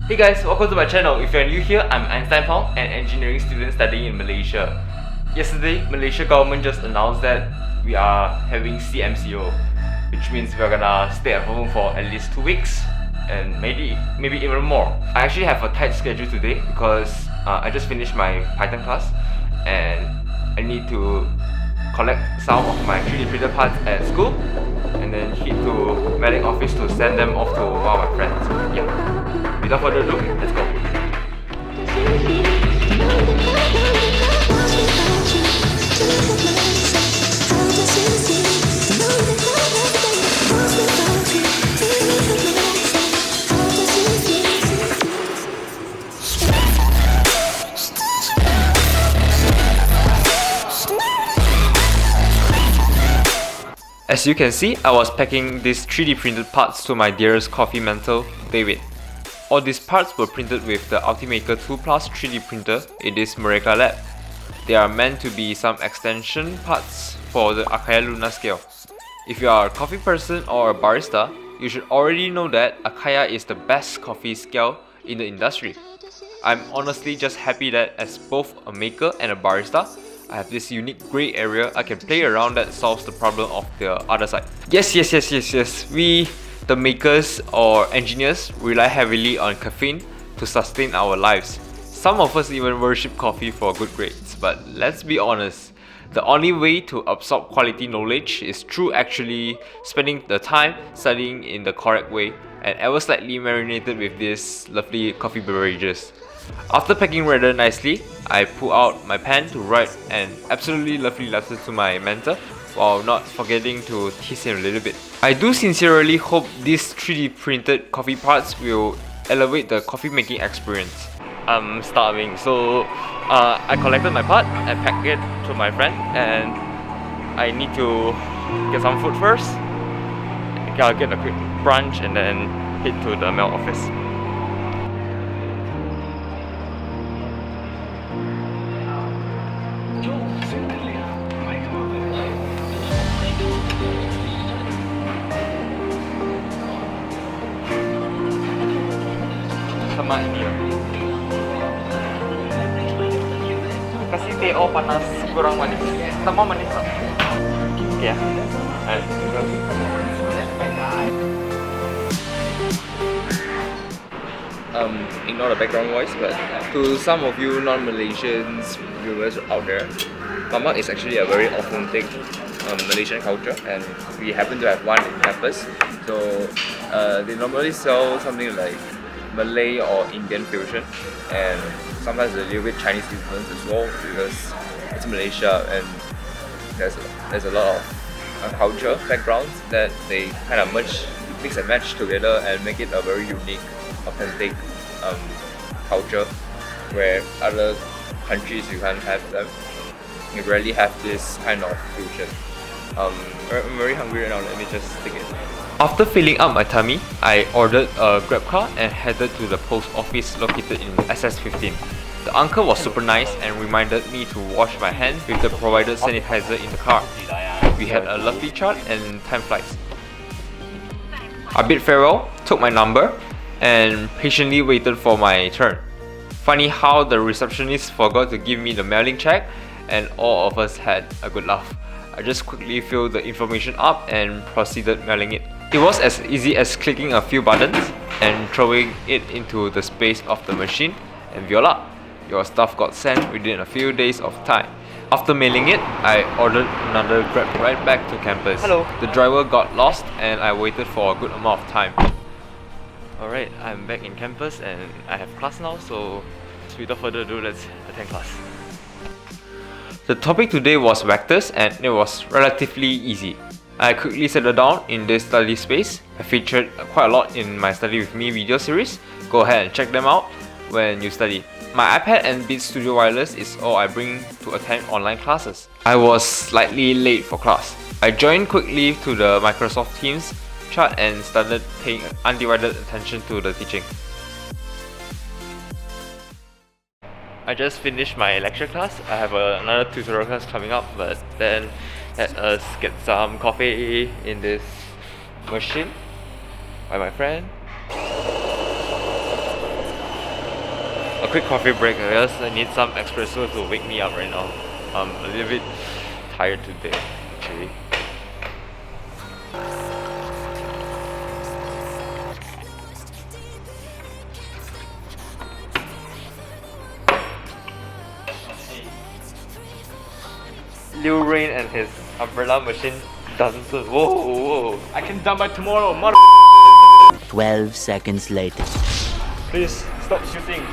Hey guys, welcome to my channel. If you're new here, I'm Einstein Pong, an engineering student studying in Malaysia. Yesterday, Malaysia government just announced that we are having CMCO, which means we're gonna stay at home for at least 2 weeks and maybe even more. I actually have a tight schedule today because I just finished my Python class and I need to collect some of my 3D printer parts at school and then head to mailing office to send them off to one of my friends. Yeah. Without further ado, let's go. As you can see, I was packing these 3D printed parts to my dearest coffee mentor, David. All these parts were printed with the Ultimaker 2 Plus 3D printer in this Mereka lab. They are meant to be some extension parts for the Akaya Luna scale. If you are a coffee person or a barista, you should already know that Akaya is the best coffee scale in the industry. I'm honestly just happy that as both a maker and a barista, I have this unique grey area I can play around that solves the problem of the other side. Yes. We, the makers or engineers, rely heavily on caffeine to sustain our lives. Some of us even worship coffee for good grades, but let's be honest, the only way to absorb quality knowledge is through actually spending the time studying in the correct way and ever slightly marinated with these lovely coffee beverages. After packing rather nicely, I pull out my pen to write an absolutely lovely letter to my mentor while not forgetting to tease him a little bit. I do sincerely hope these 3D printed coffee parts will elevate the coffee making experience. I'm starving, so I collected my part and packed it to my friend, and I need to get some food first. I'll get a quick brunch and then head to the mail office. Sama ini kasih TO panas kurang manis, tambah manis tak? Okay ya. Ignore the background voice, but to some of you non-Malaysians viewers out there, mamak is actually a very authentic Malaysian culture, and we happen to have one in campus. So they normally sell something like Malay or Indian fusion, and sometimes a little bit Chinese influence as well, because it's Malaysia and there's a lot of culture backgrounds that they kind of mix and match together and make it a very unique, authentic culture, where other countries you can't have them. You rarely have this kind of fusion. I'm very hungry right now, let me just take it. After filling up my tummy, I ordered a Grab car and headed to the post office located in SS15. The uncle was super nice and reminded me to wash my hands with the provided sanitizer in the car. We had a lovely chat and time flies. I bid farewell, took my number, and patiently waited for my turn. Funny how the receptionist forgot to give me the mailing check and all of us had a good laugh. I just quickly filled the information up and proceeded mailing it. It was as easy as clicking a few buttons and throwing it into the space of the machine, and voila! Your stuff got sent within a few days of time. After mailing it, I ordered another Grab ride back to campus. Hello. The driver got lost and I waited for a good amount of time. Alright, I'm back in campus and I have class now, so without further ado, let's attend class. The topic today was vectors and it was relatively easy. I quickly settled down in this study space. I featured quite a lot in my Study With Me video series. Go ahead and check them out when you study. My iPad and Beats Studio Wireless is all I bring to attend online classes. I was slightly late for class. I joined quickly to the Microsoft Teams chat and started paying undivided attention to the teaching. I just finished my lecture class. I have another tutorial class coming up, but then let us get some coffee in this machine by my friend. a quick coffee break. I need some espresso to wake me up right now. I'm a little bit tired today, actually. Liu Rain and his umbrella machine doesn't suit. Whoa. I can done by tomorrow, mother. 12 seconds later. Please stop shooting.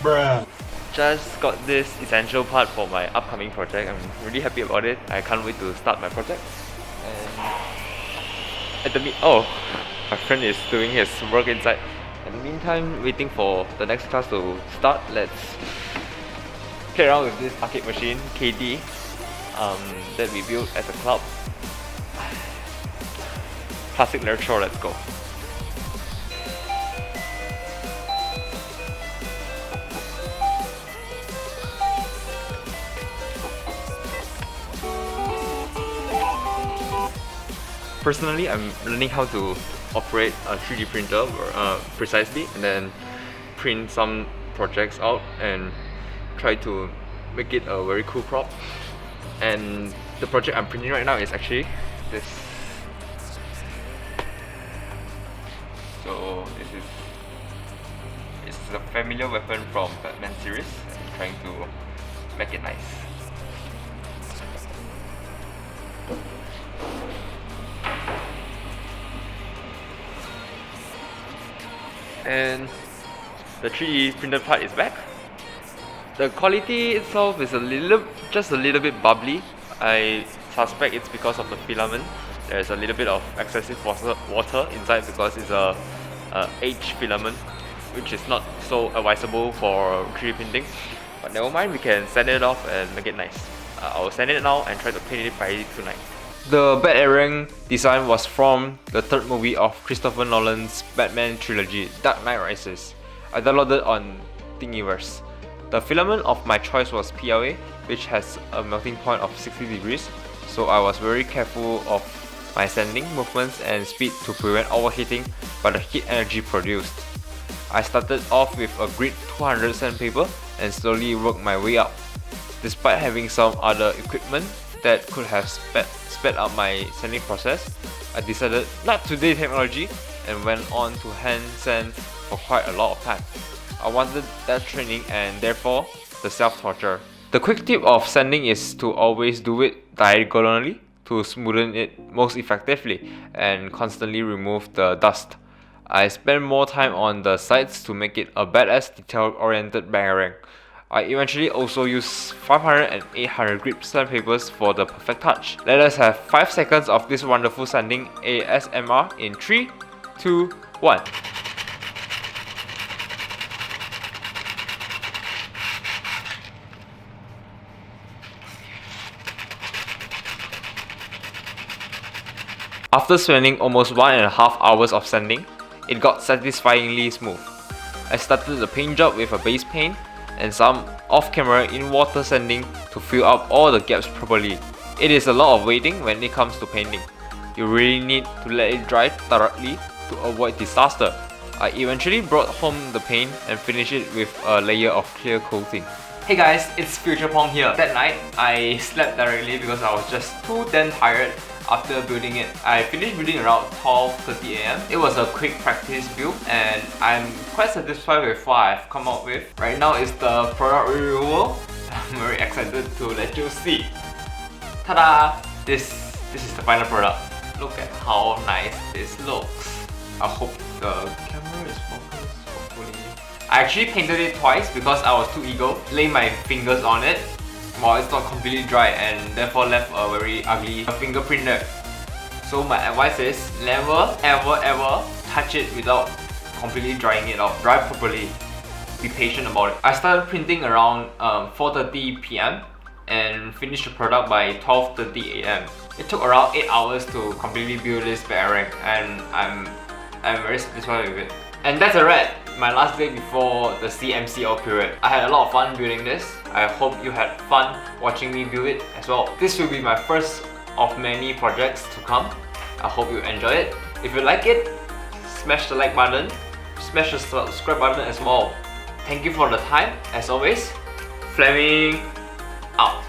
Bruh. Just got this essential part for my upcoming project. I'm really happy about it. I can't wait to start my project. And my friend is doing his work inside. In the meantime, waiting for the next class to start, let's play around with this arcade machine, KD, that we built as a club. Classic literature, let's go. Personally, I'm learning how to operate a 3D printer precisely, and then print some projects out and try to make it a very cool prop. And the project I'm printing right now is actually this. So this is a familiar weapon from Batman series. I'm trying to make it nice. And the 3D printed part is back. The quality itself is just a little bit bubbly. I suspect it's because of the filament. There's a little bit of excessive water inside because it's a H filament, which is not so advisable for 3D printing. But never mind, we can sand it off and make it nice. I'll sand it now and try to paint it by tonight. The BATARANG design was from the third movie of Christopher Nolan's Batman trilogy, Dark Knight Rises. I downloaded on Thingiverse. The filament of my choice was PLA, which has a melting point of 60 degrees, so I was very careful of my sanding movements and speed to prevent overheating by the heat energy produced. I started off with a grid 200 sandpaper and slowly worked my way up. Despite having some other equipment that could have sped up my sanding process, I decided not to do technology and went on to hand sand for quite a lot of time. I wanted that training and therefore the self-torture. The quick tip of sanding is to always do it diagonally to smoothen it most effectively and constantly remove the dust. I spent more time on the sides to make it a badass detail-oriented BATARANG. I eventually also used 500 and 800 grit sandpapers for the perfect touch. Let us have 5 seconds of this wonderful sanding ASMR in 3, 2, 1. After spending almost 1.5 hours of sanding, it got satisfyingly smooth. I started the paint job with a base paint and some off-camera in-water sanding to fill up all the gaps properly. It is a lot of waiting when it comes to painting. You really need to let it dry thoroughly to avoid disaster. I eventually brought home the paint and finished it with a layer of clear coating. Hey guys, it's Future Pong here. That night, I slept directly because I was just too damn tired after building it. I finished building around 12:30 AM. It was a quick practice build and I'm quite satisfied with what I've come up with. Right now is the product review. I'm very excited to let you see. Ta-da! This is the final product. Look at how nice this looks. I hope the camera is focused, hopefully. I actually painted it twice because I was too eager to lay my fingers on it while it's not completely dry and therefore left a very ugly fingerprint there. So my advice is never ever touch it without completely drying it out. Dry properly. Be patient about it. I started printing around 4:30 PM and finished the product by 12:30 AM. It took around 8 hours to completely build this BATARANG and I'm very satisfied with it. And that's a wrap. My last day before the CMCO period. I had a lot of fun building this. I hope you had fun watching me build it as well. This will be my first of many projects to come. I hope you enjoy it. If you like it, smash the like button, smash the subscribe button as well. Thank you for the time. As always, Fleming out.